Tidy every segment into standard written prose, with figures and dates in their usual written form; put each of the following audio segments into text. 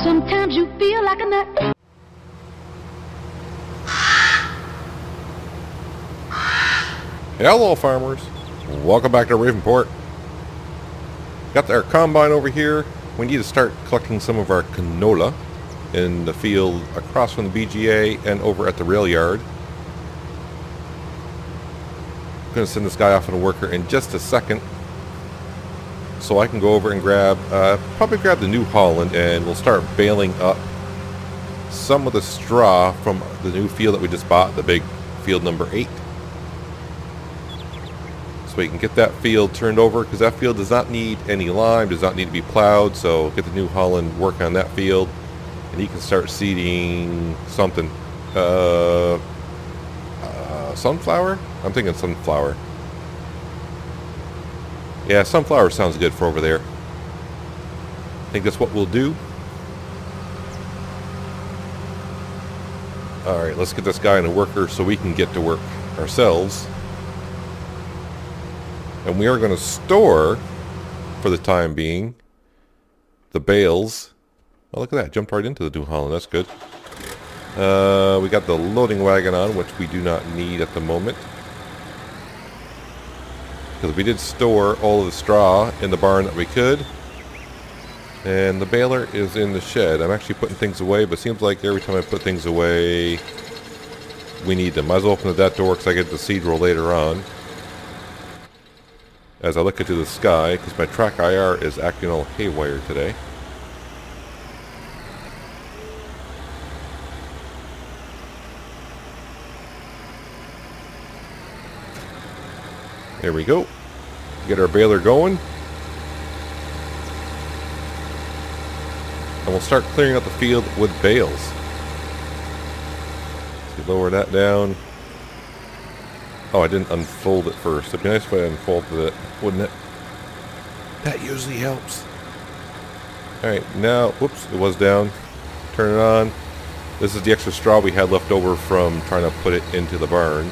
Sometimes you feel like a nut. Hello farmers, welcome back to Ravenport. Got our combine over here. We need to start collecting some of our canola in the field across from the BGA and over at the rail yard. I'm going to send this guy off on a worker in just a second so I can go over and probably grab the New Holland, and we'll start baling up some of the straw from the new field that we just bought, the big field number 8. So we can get that field turned over, because that field does not need any lime, does not need to be plowed. So get the New Holland, work on that field, and he can start seeding something. Sunflower? I'm thinking sunflower. Yeah, sunflower sounds good for over there. I think that's what we'll do. Alright, let's get this guy in a worker so we can get to work ourselves. And we are going to store, for the time being, the bales. Oh, look at that. Jumped right into the New Holland. That's good. We got the loading wagon on, which we do not need at the moment, because we did store all of the straw in the barn that we could. And the baler is in the shed. I'm actually putting things away, but it seems like every time I put things away, we need them. Might as well open that door because I get the seed roll later on. As I look into the sky, because my track IR is acting all haywire today. There we go. Get our baler going. And we'll start clearing out the field with bales. So lower that down. Oh, I didn't unfold it first. It'd be nice if I unfolded it, wouldn't it? That usually helps. Alright, now, whoops, it was down. Turn it on. This is the extra straw we had left over from trying to put it into the barn.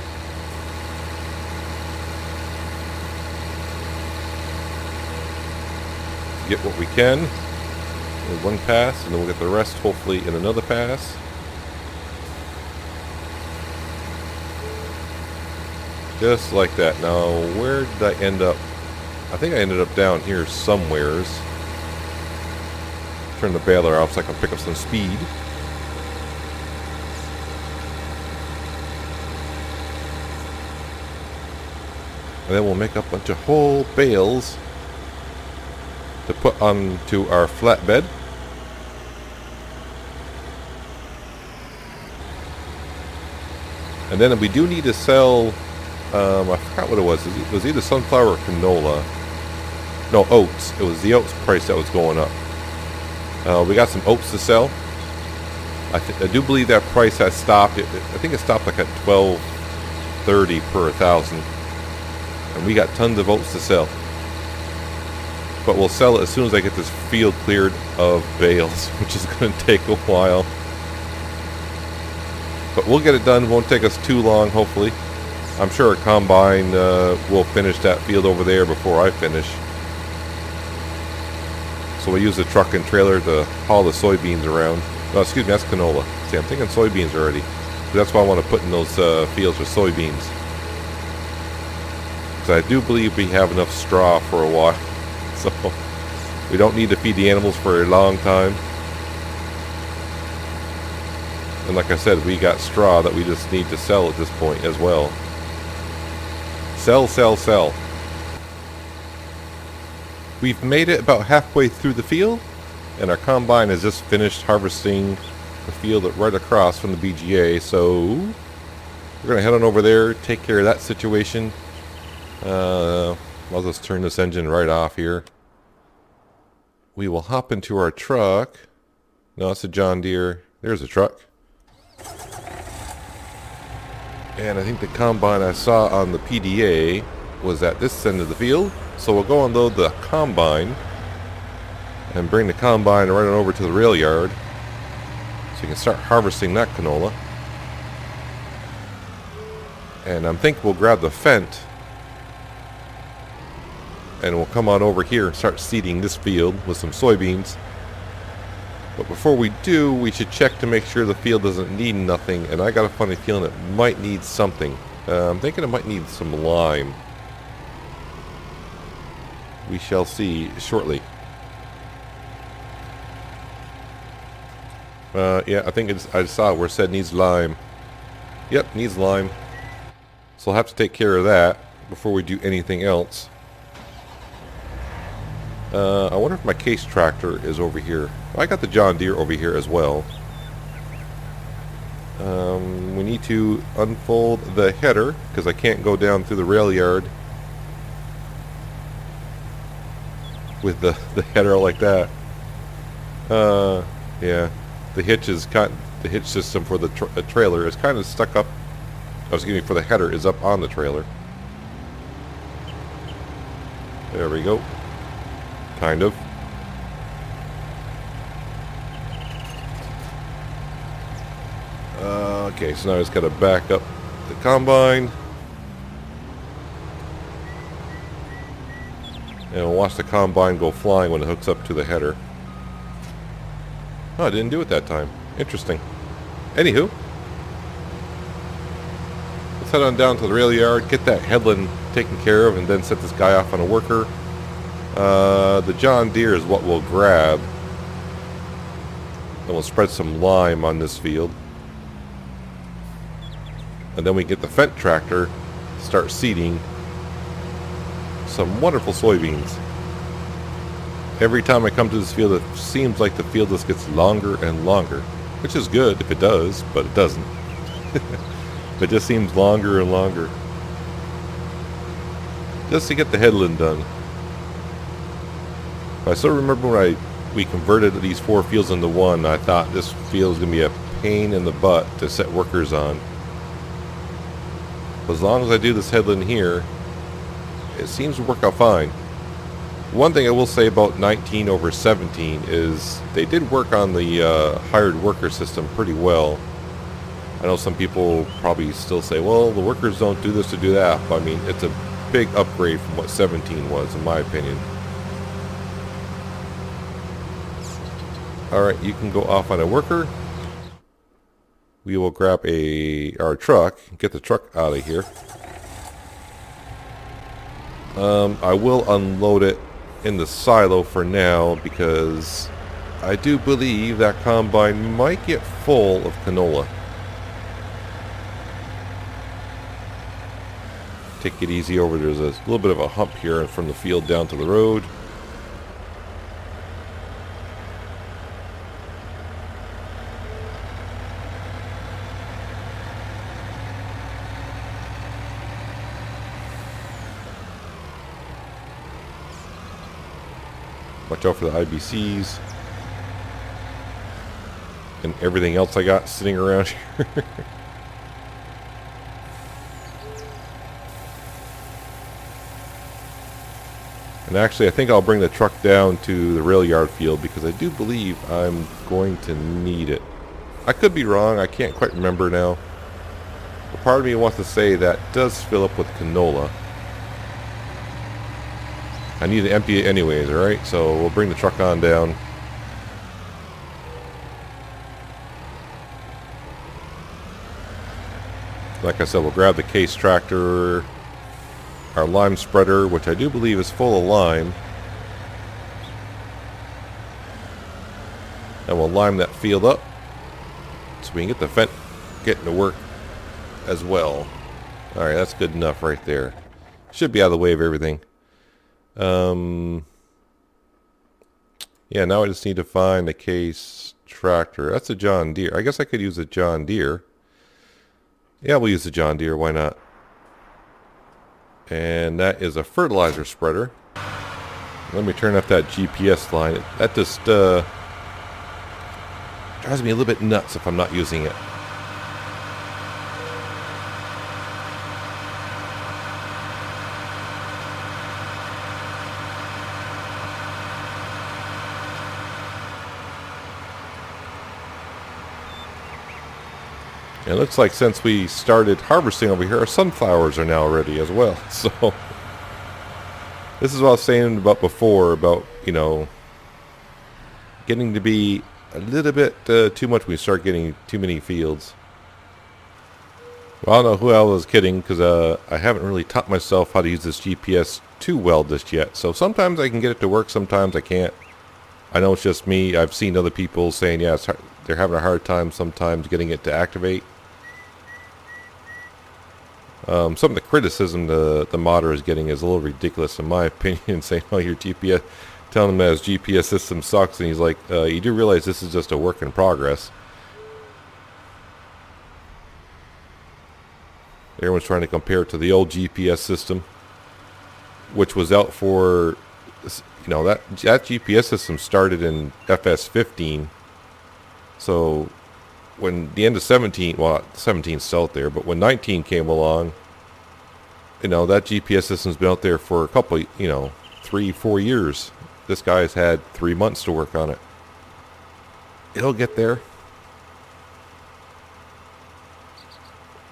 Get what we can in one pass, and then we'll get the rest hopefully in another pass. Just like that. Now, where did I end up? I think I ended up down here somewheres. Turn the baler off so I can pick up some speed. And then we'll make up a bunch of whole bales to put onto our flatbed. And then we do need to sell, I forgot what it was. It was either sunflower or canola. No, oats. It was the oats price that was going up. We got some oats to sell. I do believe that price has stopped. I think it stopped like at $12.30 per 1,000. And we got tons of oats to sell. But we'll sell it as soon as I get this field cleared of bales, which is going to take a while. But we'll get it done. It won't take us too long, hopefully. I'm sure a combine will finish that field over there before I finish. So we'll use the truck and trailer to haul the soybeans around. No, excuse me, that's canola. See, I'm thinking soybeans already. That's why I want to put in those fields for soybeans. Because I do believe we have enough straw for a while. So we don't need to feed the animals for a long time. And like I said, we got straw that we just need to sell at this point as well. Sell, sell, sell. We've made it about halfway through the field, and our combine has just finished harvesting the field right across from the BGA. So we're going to head on over there, take care of that situation. I'll just turn this engine right off here. We will hop into our truck. No, it's a John Deere. There's a truck. And I think the combine I saw on the PDA was at this end of the field. So we'll go unload the combine and bring the combine right on over to the rail yard so you can start harvesting that canola. And I think we'll grab the Fendt and we'll come on over here and start seeding this field with some soybeans. But before we do, we should check to make sure the field doesn't need nothing. And I got a funny feeling it might need something. I'm thinking it might need some lime. We shall see shortly. Yeah, I think I saw it where it said needs lime. Yep, needs lime. So I'll have to take care of that before we do anything else. I wonder if my case tractor is over here. I got the John Deere over here as well. We need to unfold the header because I can't go down through the rail yard with the header like that. Yeah, the hitch system for the trailer is kind of stuck up. Excuse me, for the header is up on the trailer. There we go. Kind of. Okay, so now I just got to back up the combine. And we'll watch the combine go flying when it hooks up to the header. Oh, I didn't do it that time. Interesting. Anywho. Let's head on down to the rail yard, get that headland taken care of, and then set this guy off on a worker. The John Deere is what we'll grab. And we'll spread some lime on this field. And then we get the Fendt tractor to start seeding some wonderful soybeans. Every time I come to this field, it seems like the field just gets longer and longer. Which is good if it does, but it doesn't. It just seems longer and longer. Just to get the headland done. I still remember when we converted these 4 fields into one, I thought this field was going to be a pain in the butt to set workers on. But as long as I do this headland here, it seems to work out fine. One thing I will say about 19/17 is they did work on the hired worker system pretty well. I know some people probably still say, well, the workers don't do this to do that. But I mean, it's a big upgrade from what 17 was, in my opinion. Alright, you can go off on a worker. We will grab our truck, get the truck out of here. I will unload it in the silo for now because I do believe that combine might get full of canola. Take it easy over. There's a little bit of a hump here from the field down to the road. Watch out for the IBCs and everything else I got sitting around here. And actually, I think I'll bring the truck down to the rail yard field because I do believe I'm going to need it. I could be wrong. I can't quite remember now. But part of me wants to say that does fill up with canola. I need to empty it anyways, alright? So we'll bring the truck on down. Like I said, we'll grab the case tractor, our lime spreader, which I do believe is full of lime. And we'll lime that field up so we can get the Fendt getting to work as well. Alright, that's good enough right there. Should be out of the way of everything. Yeah, now I just need to find a case tractor. That's a John Deere. I guess I could use a John Deere. Yeah, we'll use the John Deere. Why not? And that is a fertilizer spreader. Let me turn off that GPS line. That just drives me a little bit nuts if I'm not using it. It looks like since we started harvesting over here, our sunflowers are now ready as well. So this is what I was saying about before, about, you know, getting to be a little bit too much when we start getting too many fields. Well, I don't know who I was kidding, because I haven't really taught myself how to use this GPS too well just yet. So sometimes I can get it to work, sometimes I can't. I know it's just me. I've seen other people saying, yeah, it's hard, they're having a hard time sometimes getting it to activate. Some of the criticism the modder is getting is a little ridiculous in my opinion, saying, oh, your GPS, telling him that his GPS system sucks, and he's like, you do realize this is just a work in progress. Everyone's trying to compare it to the old GPS system, which was out for, you know, that GPS system started in FS15. So when the end of 17, well, 17 is still out there, but when 19 came along, you know, that GPS system's been out there for a couple, you know, 3-4 years. This guy's had 3 months to work on it. It'll get there.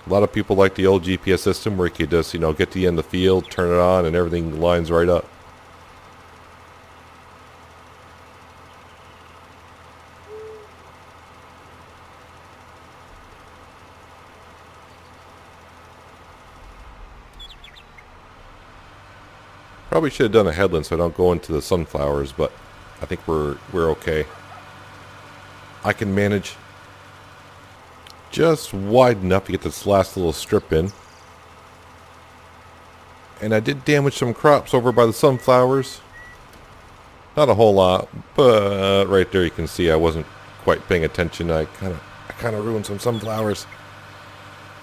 A lot of people like the old GPS system where you could just, you know, get to the end of the field, turn it on, and everything lines right up. Probably should have done a headland so I don't go into the sunflowers, but I think we're okay. I can manage just wide enough to get this last little strip in. And I did damage some crops over by the sunflowers. Not a whole lot, but right there you can see I wasn't quite paying attention. I kind of ruined some sunflowers.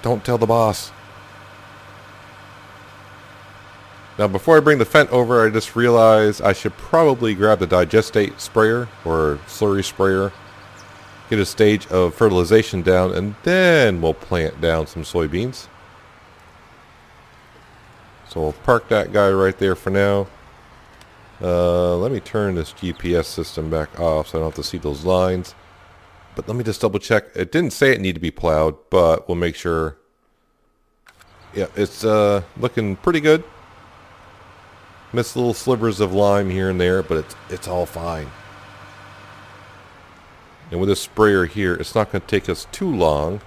Don't tell the boss. Now before I bring the Fent over, I just realized I should probably grab the digestate sprayer or slurry sprayer, get a stage of fertilization down, and then we'll plant down some soybeans. So we'll park that guy right there for now. Let me turn this GPS system back off so I don't have to see those lines. But let me just double check. It didn't say it needed to be plowed, but we'll make sure. Yeah, it's looking pretty good. Missed little slivers of lime here and there, but it's all fine. And with this sprayer here, it's not going to take us too long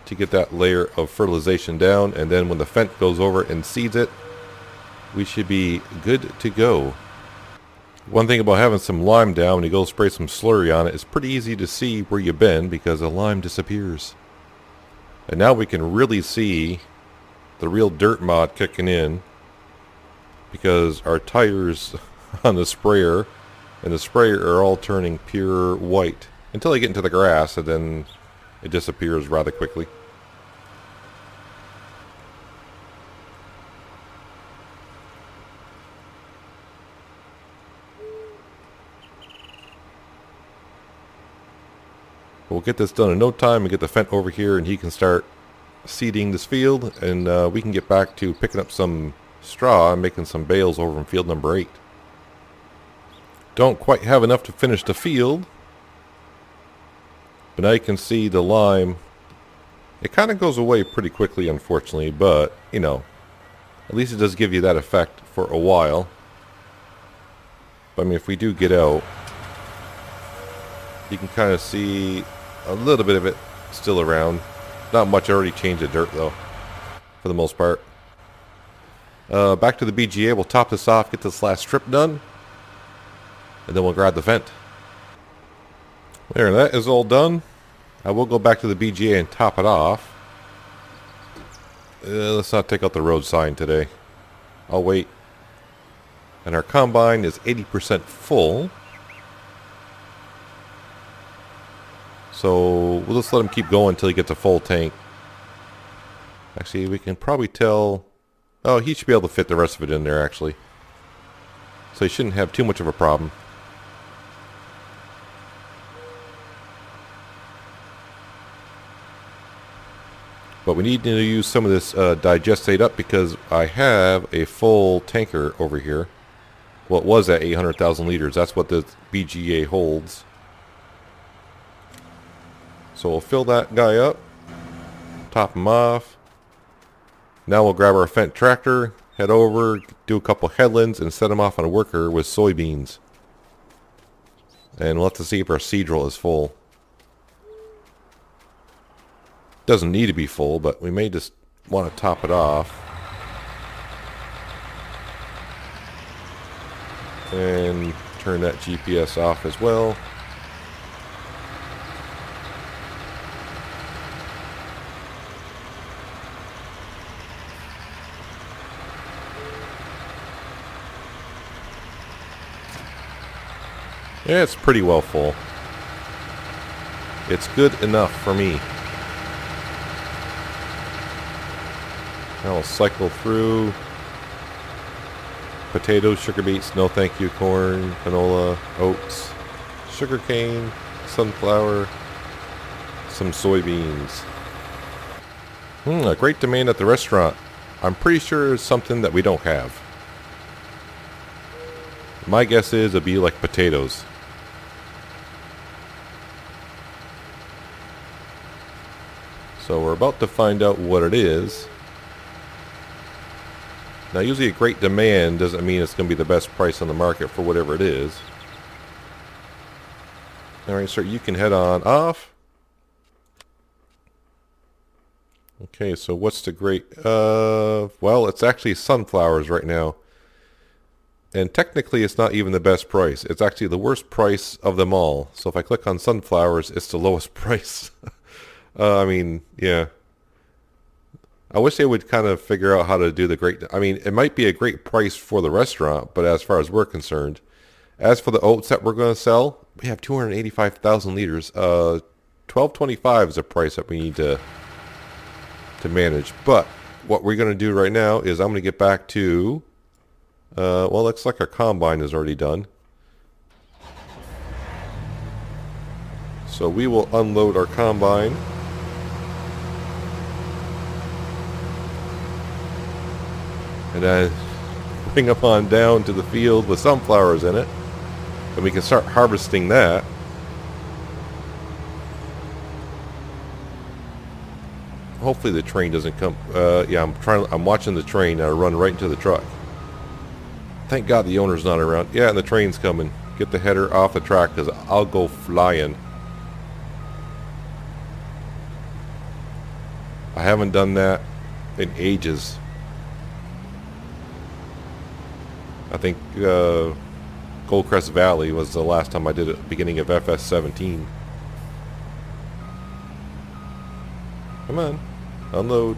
to get that layer of fertilization down, and then when the Fent goes over and seeds it, we should be good to go. One thing about having some lime down, when you go spray some slurry on it, it's pretty easy to see where you've been because the lime disappears. And now we can really see the real dirt mod kicking in, because our tires on the sprayer and the sprayer are all turning pure white until they get into the grass, and then it disappears rather quickly. We'll get this done in no time and get the Fent over here, and he can start seeding this field, and we can get back to picking up some straw and making some bales over in field number 8. Don't quite have enough to finish the field, but now you can see the lime. It kind of goes away pretty quickly, unfortunately, but you know, at least it does give you that effect for a while. But I mean, if we do get out, you can kind of see a little bit of it still around. Not much. I already changed the dirt though, for the most part. Back to the BGA. We'll top this off, get this last strip done, and then we'll grab the Fent. There, that is all done. I will go back to the BGA and top it off. Let's not take out the road sign today. I'll wait. And our combine is 80% full. So we'll just let him keep going until he gets a full tank. Actually, we can probably tell. Oh, he should be able to fit the rest of it in there, actually. So he shouldn't have too much of a problem. But we need to use some of this digestate up, because I have a full tanker over here. Well, it was at 800,000 liters. That's what the BGA holds. So we'll fill that guy up, top him off. Now we'll grab our Fent tractor, head over, do a couple headlands, and set him off on a worker with soybeans. And we'll have to see if our seed roll is full. Doesn't need to be full, but we may just want to top it off. And turn that GPS off as well. Yeah, it's pretty well full. It's good enough for me. Now we'll cycle through. Potatoes, sugar beets, no thank you, corn, canola, oats, sugarcane, sunflower, some soybeans. A great demand at the restaurant. I'm pretty sure it's something that we don't have. My guess is it'd be like potatoes. So we're about to find out what it is. Now usually a great demand doesn't mean it's going to be the best price on the market for whatever it is. Alright, sir, you can head on off. Okay, so what's the great... well, it's actually sunflowers right now. And technically it's not even the best price. It's actually the worst price of them all. So if I click on sunflowers, it's the lowest price. I mean, yeah. I wish they would kind of figure out how to do the great... I mean, it might be a great price for the restaurant, but as far as we're concerned, as for the oats that we're going to sell, we have 285,000 liters. $12.25 is a price that we need to manage. But what we're going to do right now is I'm going to get back to... well, looks like our combine is already done. So we will unload our combine. And then bring them on down to the field with sunflowers in it. And we can start harvesting that. Hopefully the train doesn't come. Yeah, I'm watching the train run right into the truck. Thank God the owner's not around. Yeah, and the train's coming. Get the header off the track because I'll go flying. I haven't done that in ages. I think Goldcrest Valley was the last time I did it, beginning of FS17. Come on, unload.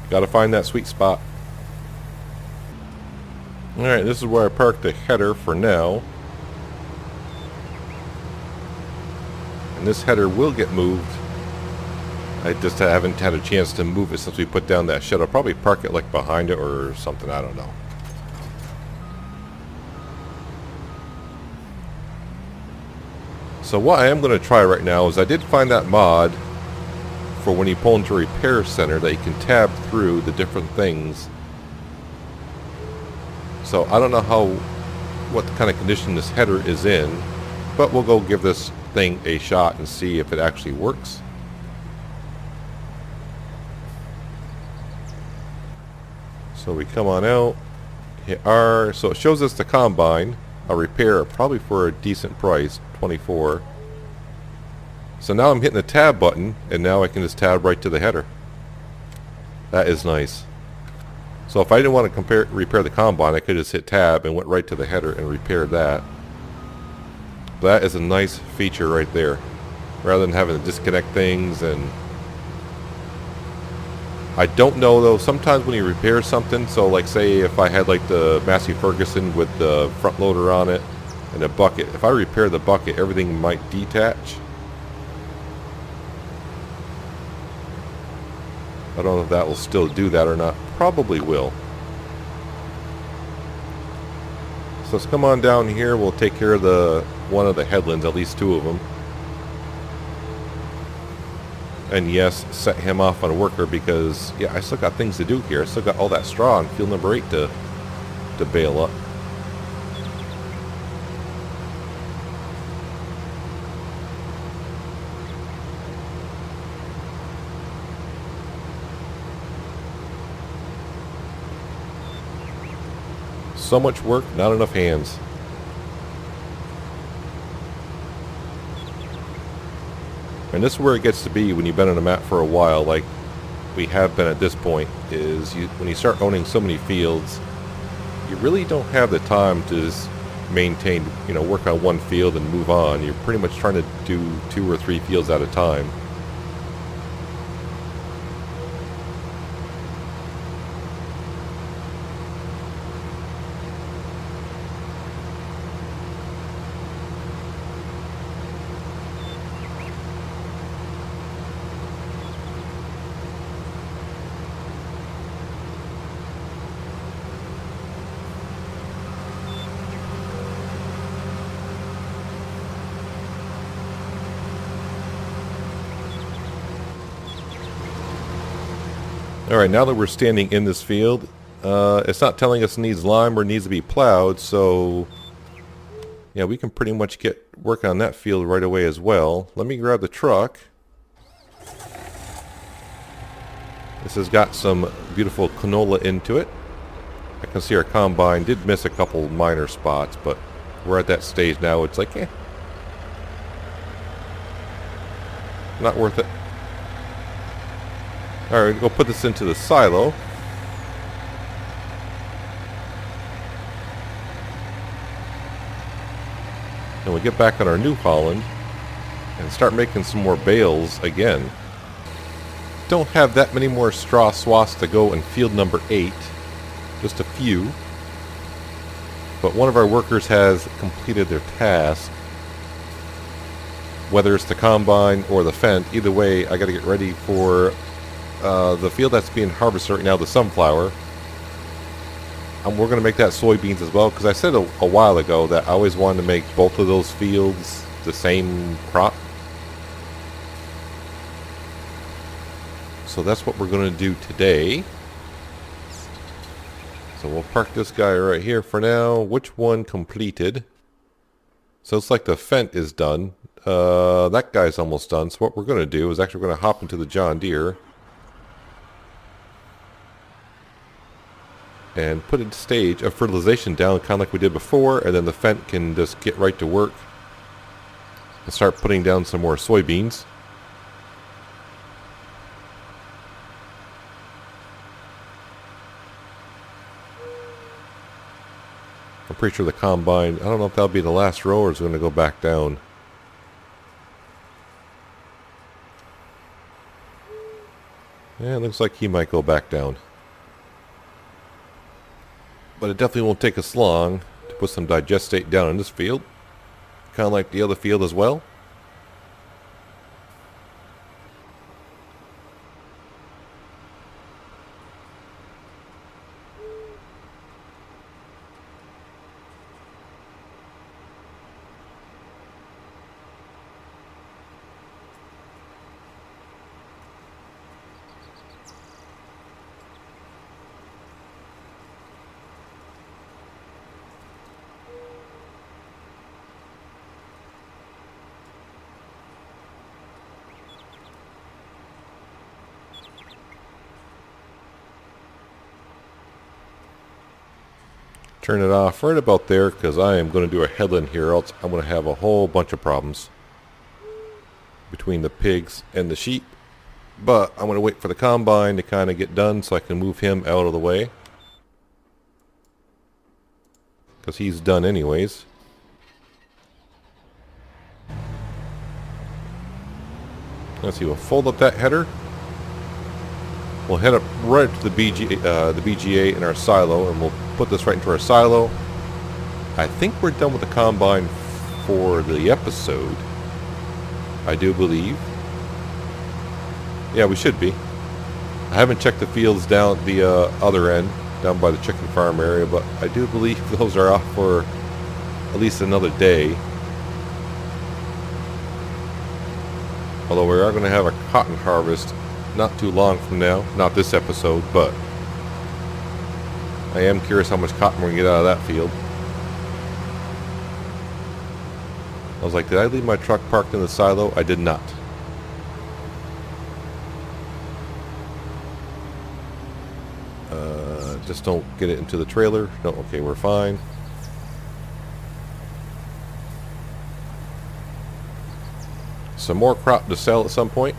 Gotta find that sweet spot. Alright, this is where I parked the header for now. And this header will get moved. I just haven't had a chance to move it since we put down that shed. I'll probably park it like behind it or something, I don't know. So what I am going to try right now is I did find that mod for when you pull into a repair center that you can tab through the different things. So I don't know what kind of condition this header is in, but we'll go give this thing a shot and see if it actually works. So we come on out, hit R, so it shows us the combine, a repair probably for a decent price, 24. So now I'm hitting the tab button and now I can just tab right to the header. That is nice. So if I didn't want to repair the combine, I could just hit tab and went right to the header and repaired that. That is a nice feature right there. Rather than having to disconnect things. And I don't know though, sometimes when you repair something, so like say if I had like the Massey Ferguson with the front loader on it and a bucket, if I repair the bucket, everything might detach. I don't know if that will still do that or not. Probably will. So let's come on down here. We'll take care of one of the headlands, at least two of them. And yes, set him off on a worker because, yeah, I still got things to do here. I still got all that straw on field number 8 to bale up. So much work, not enough hands. And this is where it gets to be when you've been on a map for a while, like we have been at this point, is when you start owning so many fields, you really don't have the time to just maintain, work on one field and move on. You're pretty much trying to do 2 or 3 fields at a time. Alright, now that we're standing in this field, it's not telling us it needs lime or needs to be plowed, so yeah, we can pretty much get working on that field right away as well. Let me grab the truck. This has got some beautiful canola into it. I can see our combine did miss a couple minor spots, but we're at that stage now. It's like, not worth it. Alright, we'll put this into the silo. And we'll get back on our New Holland and start making some more bales again. Don't have that many more straw swaths to go in field number 8. Just a few. But one of our workers has completed their task. Whether it's the combine or the Fendt, either way, I gotta get ready for the field that's being harvested right now, the sunflower. And we're going to make that soybeans as well, because I said a while ago that I always wanted to make both of those fields the same crop. So that's what we're going to do today. So we'll park this guy right here for now. Which one completed? So it's like the Fendt is done. That guy's almost done. So what we're going to do is actually we're going to hop into the John Deere and put a stage of fertilization down, kind of like we did before, and then the Fendt can just get right to work and start putting down some more soybeans. I'm pretty sure the combine, I don't know if that'll be the last row or it's going to go back down. Yeah, it looks like he might go back down. But it definitely won't take us long to put some digestate down in this field. Kind of like the other field as well. Turn it off right about there, because I am going to do a headland here, else I'm going to have a whole bunch of problems between the pigs and the sheep. But I'm going to wait for the combine to kind of get done so I can move him out of the way, because he's done anyways. Let's see, we'll fold up that header. We'll head up right to the BGA in our silo, and we'll put this right into our silo. I think we're done with the combine for the episode. I do believe. Yeah, we should be. I haven't checked the fields down at the other end, down by the chicken farm area, but I do believe those are off for at least another day. Although we are going to have a cotton harvest not too long from now. Not this episode, but I am curious how much cotton we're going to get out of that field. I was like, did I leave my truck parked in the silo? I did not. Just don't get it into the trailer. No, okay, we're fine. Some more crop to sell at some point.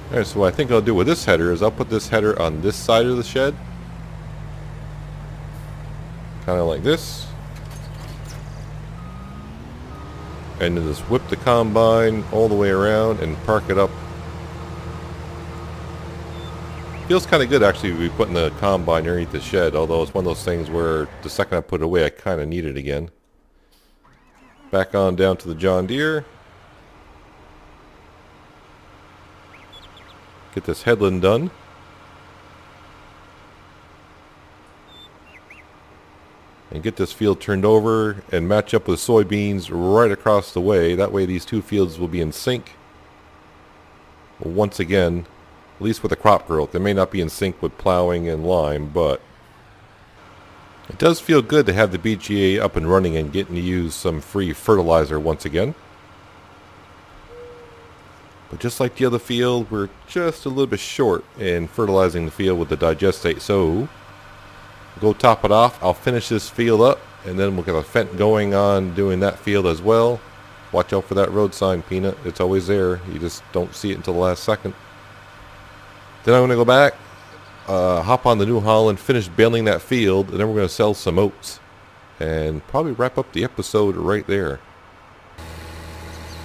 Alright, so what I think I'll do with this header is I'll put this header on this side of the shed. Kind of like this. And then just whip the combine all the way around and park it up. Feels kind of good actually to be putting the combine underneath the shed, although it's one of those things where the second I put it away I kind of need it again. Back on down to the John Deere. Get this headland done. And get this field turned over and match up with soybeans right across the way. That way these two fields will be in sync. Once again, at least with the crop growth. They may not be in sync with plowing and lime, but it does feel good to have the BGA up and running and getting to use some free fertilizer once again. But just like the other field, we're just a little bit short in fertilizing the field with the digestate. So, we'll go top it off. I'll finish this field up, and then we'll get a fent going on doing that field as well. Watch out for that road sign, Peanut. It's always there. You just don't see it until the last second. Then I'm going to go back, hop on the New Holland, finish baling that field, and then we're going to sell some oats. And probably wrap up the episode right there.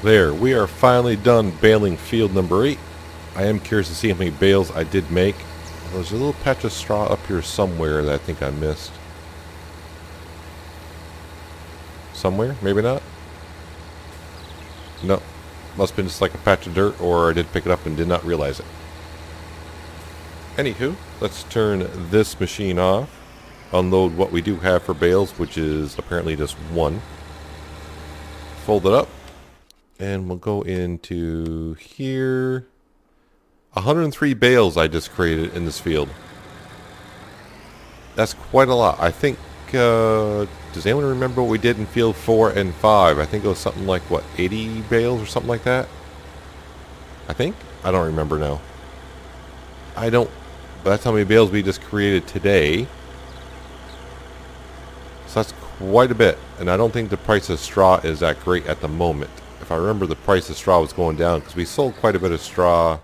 There, we are finally done baling field number 8. I am curious to see how many bales I did make. There's a little patch of straw up here somewhere that I think I missed. Somewhere? Maybe not? No. Must have been just like a patch of dirt, or I did pick it up and did not realize it. Anywho, let's turn this machine off. Unload what we do have for bales, which is apparently just one. Fold it up. And we'll go into here. 103 bales I just created in this field. That's quite a lot. I think, does anyone remember what we did in field 4 and 5? I think it was something like, what, 80 bales or something like that? I think? I don't remember now. But that's how many bales we just created today. So that's quite a bit. And I don't think the price of straw is that great at the moment. If I remember, the price of straw was going down because we sold quite a bit of straw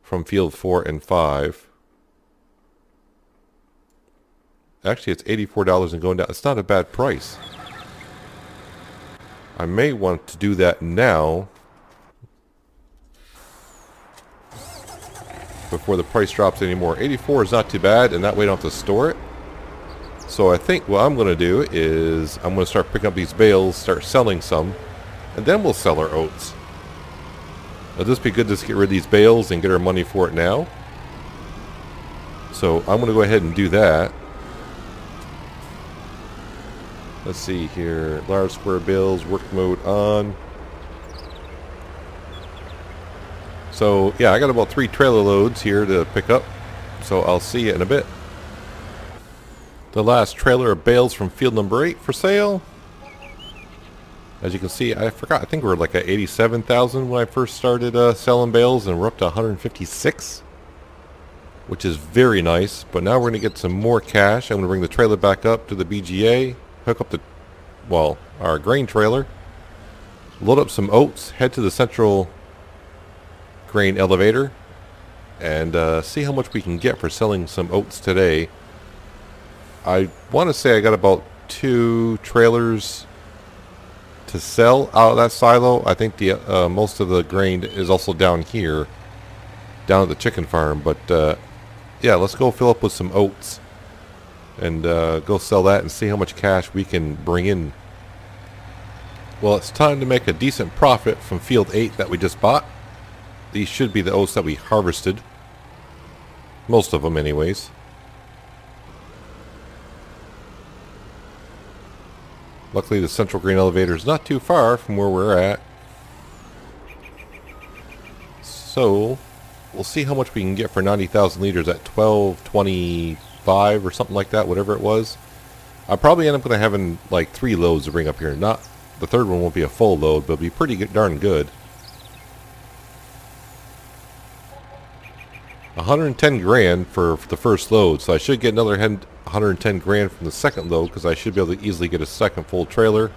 from field 4 and 5. Actually, it's $84 and going down. It's not a bad price. I may want to do that now before the price drops anymore. 84 is not too bad, and that way I don't have to store it. So I think what I'm going to do is I'm going to start picking up these bales, start selling some, and then we'll sell our oats. It'll just be good to get rid of these bales and get our money for it now. So I'm going to go ahead and do that. Let's see here. Large square bales, work mode on. So yeah, I got about 3 trailer loads here to pick up. So I'll see you in a bit. The last trailer of bales from field number 8 for sale. As you can see, I forgot, I think we were like at 87,000 when I first started selling bales, and we're up to 156, which is very nice. But now we're going to get some more cash. I'm going to bring the trailer back up to the BGA, hook up our grain trailer, load up some oats, head to the central grain elevator, and see how much we can get for selling some oats today. I want to say I got about 2 trailers to sell out of that silo. I think the most of the grain is also down here, down at the chicken farm. But yeah, let's go fill up with some oats and go sell that and see how much cash we can bring in. Well, it's time to make a decent profit from field 8 that we just bought. These should be the oats that we harvested, most of them anyways. Luckily, the central grain elevator is not too far from where we're at. So, we'll see how much we can get for 90,000 liters at 12.25 or something like that, whatever it was. I'll probably end up having like 3 loads to bring up here. Not the third one won't be a full load, but it'll be pretty darn good. 110 grand for the first load, so I should get another 110 grand from the second load because I should be able to easily get a second full trailer.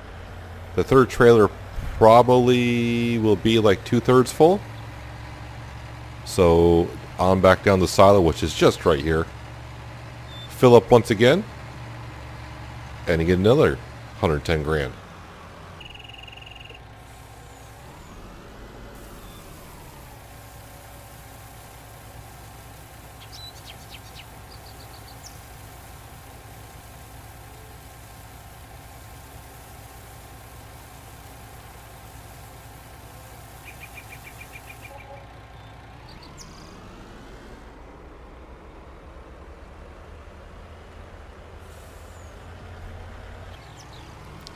The third trailer probably will be like 2/3 full. So on back down the silo, which is just right here. Fill up once again, and you get another 110 grand.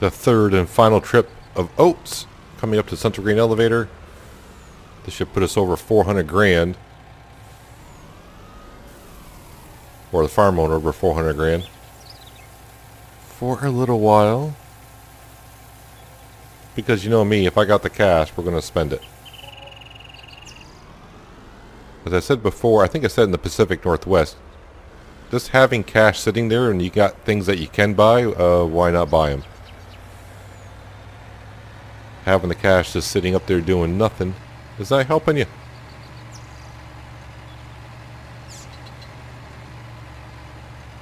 The third and final trip of oats coming up to Central Grain Elevator. This should put us over 400 grand. Or the farm owner over 400 grand. For a little while. Because you know me, if I got the cash, we're going to spend it. As I said before, I think I said in the Pacific Northwest, just having cash sitting there and you got things that you can buy, why not buy them? Having the cash just sitting up there doing nothing is not helping you.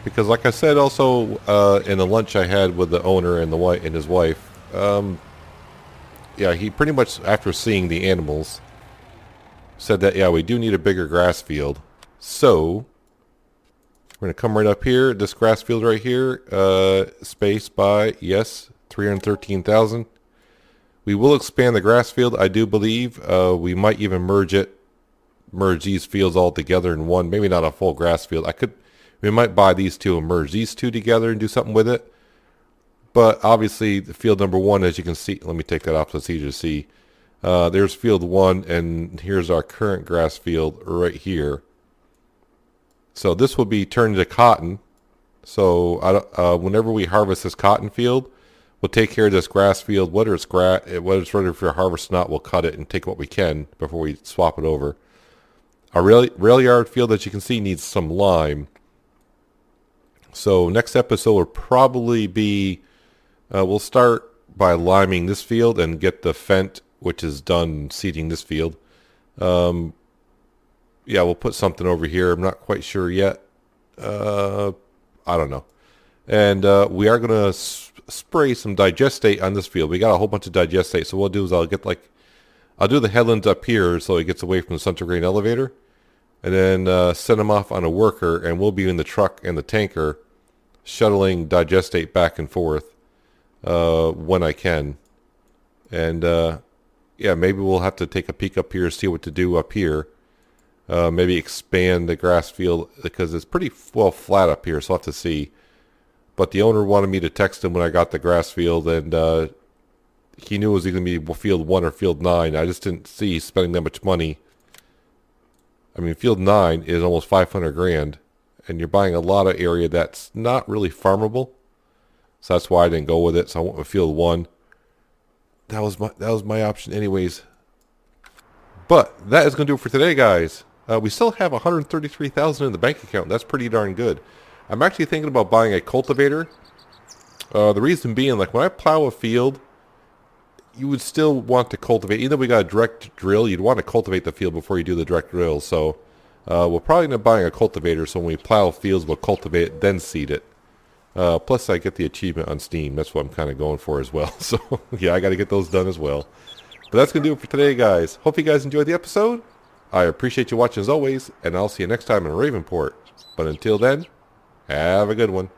Because like I said also in the lunch I had with the owner and his wife, yeah, he pretty much, after seeing the animals, said that, yeah, we do need a bigger grass field. So we're going to come right up here, this grass field right here, spaced by, yes, 313,000. We will expand the grass field, I do believe. We might even merge these fields all together in one. Maybe not a full grass field. We might buy these two and merge these two together and do something with it. But obviously, the field number 1, as you can see, let me take that off so it's easier to see. There's field 1, and here's our current grass field right here. So this will be turned into cotton. So whenever we harvest this cotton field, we'll take care of this grass field. Whether it's ready for harvest or not, we'll cut it and take what we can before we swap it over. Our rail yard field, as you can see, needs some lime. So next episode will probably be, we'll start by liming this field and get the Fent, which is done seeding this field. Yeah, we'll put something over here. I'm not quite sure yet. I don't know. And we are going to spray some digestate on this field. We got a whole bunch of digestate. So what I'll do is I'll do the headlands up here so it gets away from the central grain elevator. And then send them off on a worker, and we'll be in the truck and the tanker shuttling digestate back and forth when I can. And yeah, maybe we'll have to take a peek up here, see what to do up here. Maybe expand the grass field because it's pretty well flat up here, so I'll have to see. But the owner wanted me to text him when I got the grass field, and he knew it was either going to be field 1 or field 9. I just didn't see spending that much money. I mean, field 9 is almost 500 grand, and you're buying a lot of area that's not really farmable. So that's why I didn't go with it. So I went with field 1. That was my option anyways. But that is going to do it for today, guys. We still have 133,000 in the bank account. That's pretty darn good. I'm actually thinking about buying a cultivator. The reason being, like when I plow a field, you would still want to cultivate. Even though we got a direct drill, you'd want to cultivate the field before you do the direct drill. So we're probably end up buying a cultivator. So when we plow fields, we'll cultivate it, then seed it. Plus, I get the achievement on Steam. That's what I'm kind of going for as well. So yeah, I got to get those done as well. But that's going to do it for today, guys. Hope you guys enjoyed the episode. I appreciate you watching as always, and I'll see you next time in Ravenport. But until then, have a good one.